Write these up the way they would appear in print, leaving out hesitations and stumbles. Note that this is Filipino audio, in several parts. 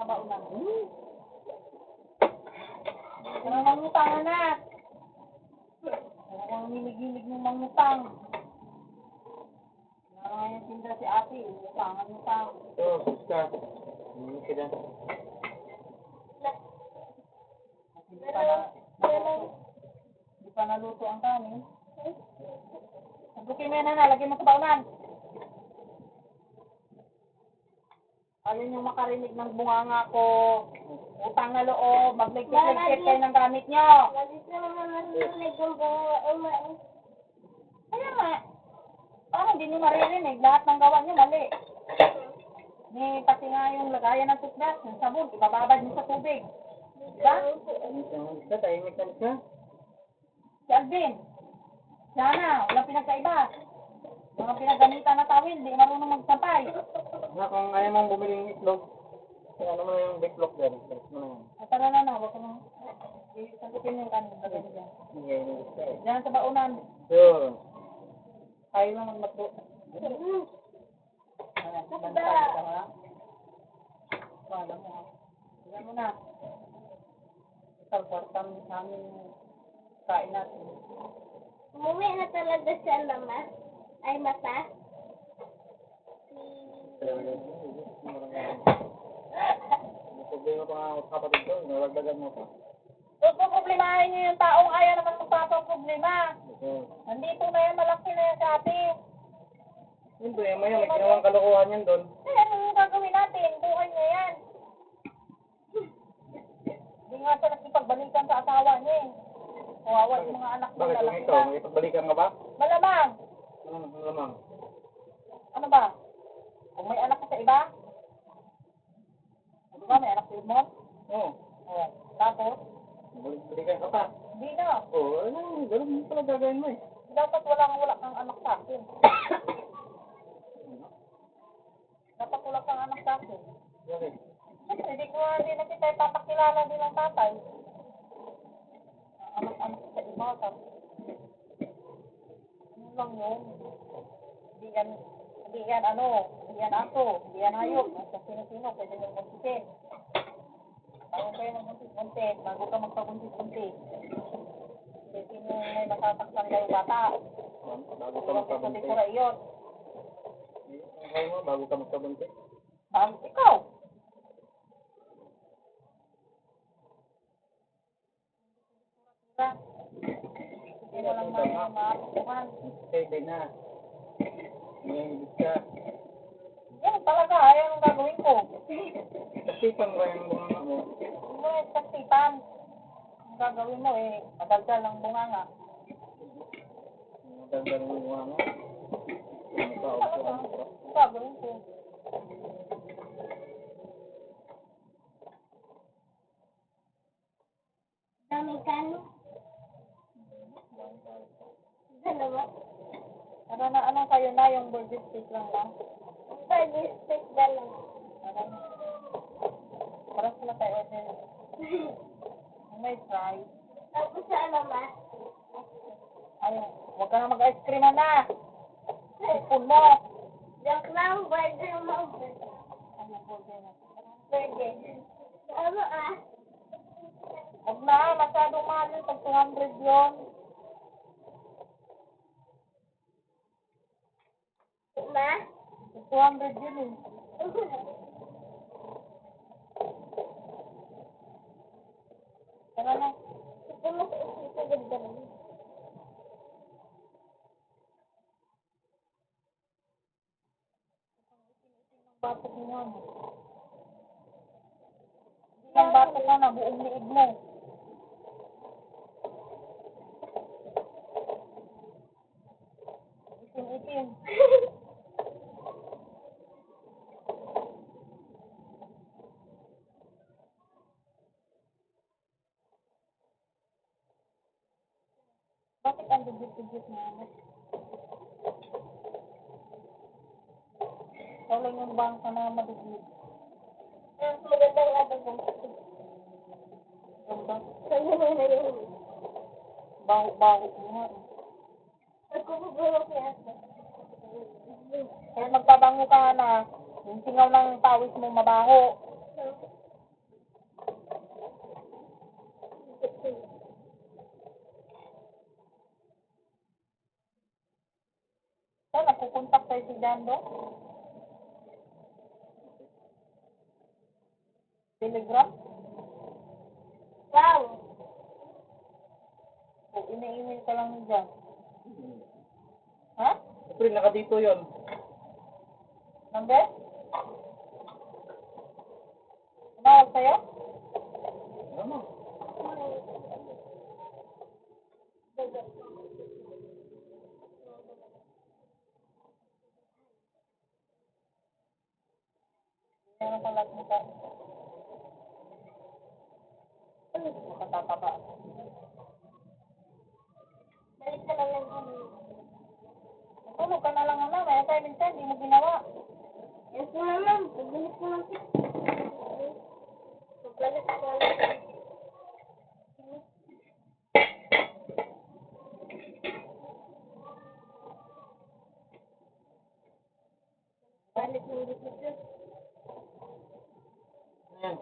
sa baunan. Kaya mangutang, anak. Huwag kang milig-milig mong mangutang. Ngayon tinda si ate, utang. Oo, gusto. Hindi ka na. Hindi pa naluto ang kanin. Bukin mo yan, na, lagyan mo sa baunan. Ayaw nyo makarinig ng bunganga ko. Utang na loob, magligpit-ligpit kayo ng gamit nyo. Kaya nga, parang hindi nyo maririnig. Lahat ng gawa nyo mali. Pati nga yung lagayan ng toothbrush, yung sabon, ibababad nyo sa tubig. Diba? Tahimik ka siya. Si Alvin, sana, walang pinagkaiba. Mga pinagamitan na tawil, hindi marunong magsampay. Na kung ayaw mong bumili ng itlog, ano mo na yung backlog dyan. Tara na, huwag ka nang sagutin yung kanin. Diyan sa baunan. Yun. Tayo lang magmatlo. Bantay ka ha. Wala mo ha. Diyan mo na. Salbartan sa amin kain natin. Umuwi na talaga siya, mama. Ay, mata. May problema pa nga kapatid ko, nalagdagan mo pa. Huwag mo problemahin niyo yung taong ayaw naman magpapaproblema. Nandito na yan, malaki na yan sa ate. Siyempre, may ginawang kalokohan yan doon. Ano yung gagawin natin? Buhay niya yan. Hindi nga siya nakipagbalikan sa asawa niya eh. Kawawa yung mga anak ng Bakit? Kung lalaki ikaw, na. makipagbalikan ka ba? Malamang. Malamang. Ano ba? Kung may anak ka sa iba? Ano ba? May anak sa mo? Oo. Oo. Tapos? Balikan ka pa. Hindi na. Oo, ano, ganun pala gagawin mo eh. Dapat wala kang anak sa akin. Dapat wala kang anak sa akin. Bakit? Siyempre, hindi na kita ipapakilala din ng tatay. Anak-anak sa iba. Ano lang yun? Hindi yan aso, hindi yan hayop. Kung sino-sino, pwede nyo buntisin. Bago kayo magbuntis-buntis, bago ka magpabuntis-buntis. Kasi sino may masasaktan kayo bata. Bago ka magpabuntis. Pura iyon. Ang kaya mo, bago ka magpabuntis. Bago ikaw. Hindi mo lang maapuhan. Pwede na. Ngayon, ka. Yan talaga, ayaw ang gagawin ko. Kasipan ko yung bunganga mo. Mo yung kasipan. Ang gagawin mo madaldal ang bunganga. Maganda rin yung bunganga. Ang gagawin ko. Dami kan. Dalawa. Ano kayo na, yung birthday stick lang ba? Birthday stick dalawa. Parang sila tayo order. May fry. Tapos sa mama. Ay, huwag ka na mag-ice cream na. Sipon mo. Joke lang, birthday mo. Ano burger na? Birthday. Ano Huwag na, masyadong mahal yun. Pag 200 yun. Ma? 200 yun eh. Tara na. Ito mas ito ganda rin. Batok mo yan. Hindi lang batok mo na, buong liig mo. Itim-itim. Bakit ang dugit-dugit na ano? Wala yung bangka na madugit. Ang magandang adobo. Ganda. Sa'yo na yun. Baho-baho mo nga eh. Nagkukubuhok niya ako. Kaya magpabango ka na, yung singaw ng pawis mo mabaho. Saan, nakukontak tayo si Dando? Telegram? Wow. O ina-email ka lang dyan? Ha? Siyempre, nakadito yun. Number? Tumawag sa'yo? Ano mo? Meron ka lahat mo ka. Makatataba. Balik ka lang ng huli. Tulog ka na lang na, may assignment ka, hindi mo ginawa. Yan po naman. Pagbalik ko lang. Pagbalik ko lang. Balik ng desisyon. Ayan.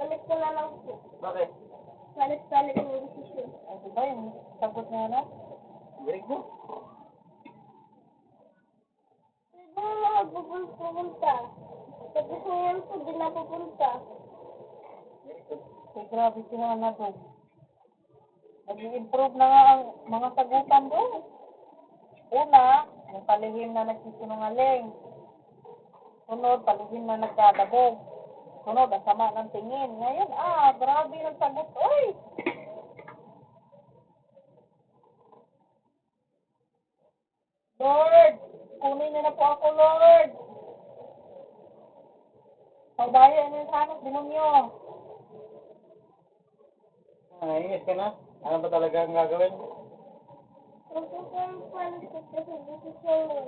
Balik ko na lang po. Bakit? Balik ng desisyon. Ay, di ba yung sagot niya na? Very good. Pwede mo na magpupunta. Tapos ngayon po, di na pupunta. Very good. Ay, grabe sila na doon. Nag-i-improve na nga ang mga sagutan doon. Una, yung palihim na nagsisinungaling. Sunod, palihim na nagkadabog. Sunod, ang sama ng tingin. Ngayon, grabe ang sagot. Uy! Lord! Kunin niyo na po ako, Lord! Pagbayan niyo sa akin, demonyo. Nainis ka na? Ano ba talaga ang gagawin? Magpupunta ko sa desisyon.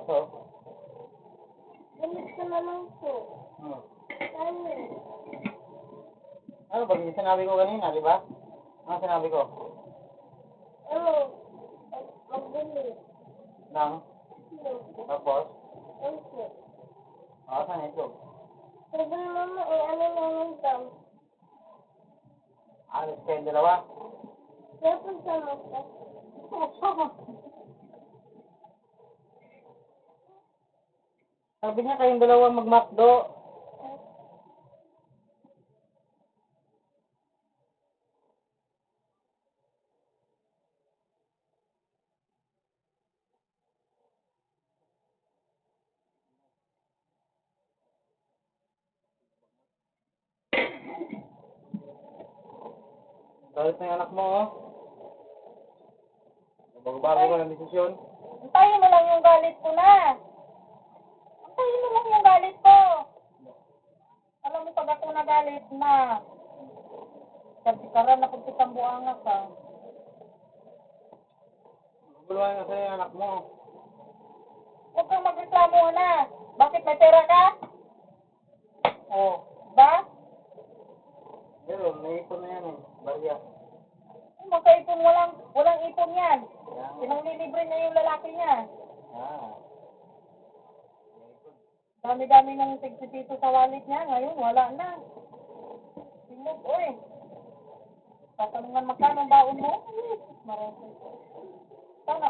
So? Balik ko na lang po. Ano? Ano ba yung sinabi ko kanina, di ba? Ano sinabi ko? Ano? Magbili. Nang? Tapos? Ano po? Saan ito? Sabi ni mama, ano naman daw? Alis kayong dalawa? Kaya punta mo po. Sabi niya kayong dalawa mag-McDo. Galit na yung anak mo, oh. Bago-bago ko ng desisyon. Antayin mo lang yung galit ko na. Antayin mo lang yung galit ko. Alam mo, pag ako nagalit na, karan na kung kitang buangas, ha. Guluhan na sa'yo yung anak mo. Huwag kang magreklamo na. Bakit may pera ka? Ba? Pero, naipon na yan, eh. Barya. Magkaipon, walang ipon yan. Yan. Pinanglilibre niya yung lalaki niya. Ah. Dami-dami ng tig-piso sa wallet niya. Ngayon, wala na. Simot, oy. Tatanungan magkano baon mo? Marami. Sana,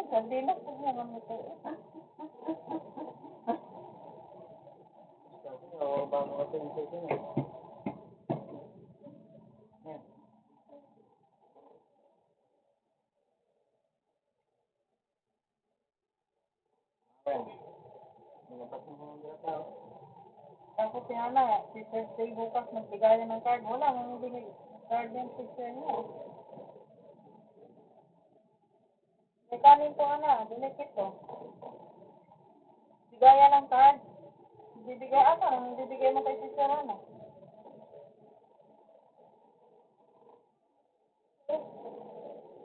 Sabi na, huwag mo nga mo to. Sabi niya, o bago kasi yung session, eh. Yan. Ayan. Nilabas mo ng data, oh. Tapos si Hana, si Thursday bukas magbigayan ng card. Wala, nang binig card yung sister niya. May kanin to, Hana. Dinikit to. Bigayan ng card. Bibigay, nang bibigay mo kay sister Hana?